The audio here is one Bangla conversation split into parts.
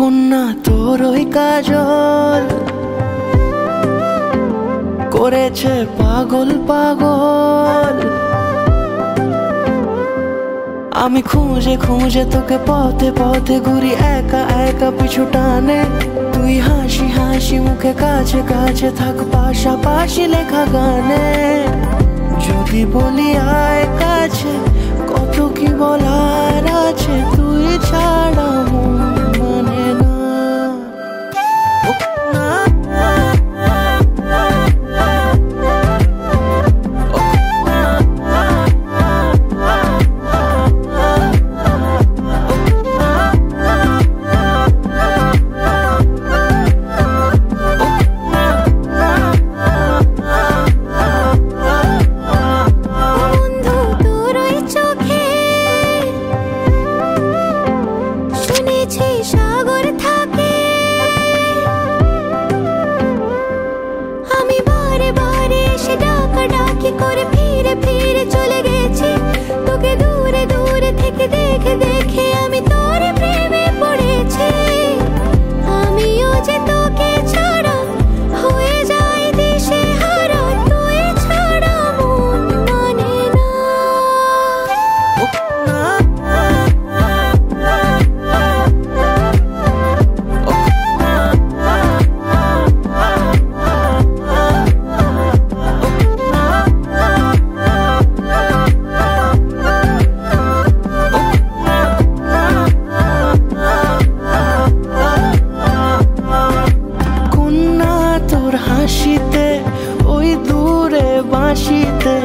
কন্যা তোর ওই কাজল করেছে পাগল পাগল। আমি খুঁজে খুঁজে তোকে পথে পথে ঘুরি একা একা পিছু টানে। তুই হাসি হাসি মুখে কাছে কাছে থাক পাশাপাশি লেখা গানে। যদি বলি আয় কাছে কত কি বলার আছে, তুই ছাড়া মন মানে না। হাসিতে ওই দূরে বাঁশিতে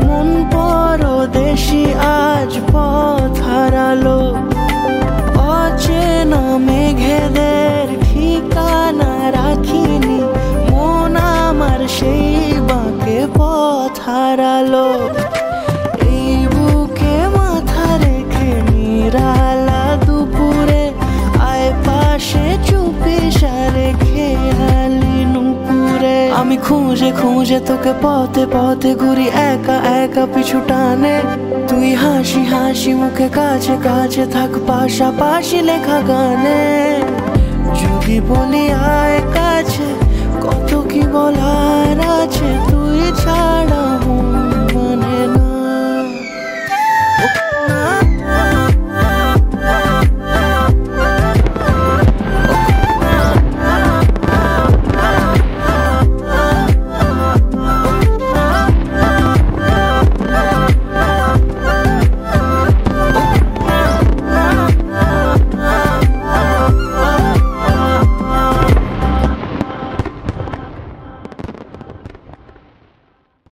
মন পরদেশি আজ পথ হারালো। অচেনা মেঘেদের ঠিকানা রাখিনি, মন আমার সেই বাঁকে পথ হারালো। এই বুকে মাথা রেখে নিরালা দুপুরে আয় পাশে চুপি সারে খেয়ালি নুপুরে। আমি খুঁজে খুঁজে তোকে পথে পথে ঘুরি একা একা পিছু টানে। তুই হাসি হাসি মুখে কাছে কাছে থাক পাশাপাশি লেখা গানে। যদি বলি আয় কাছে কত কি বলার আছে, তুই ছাড়া মন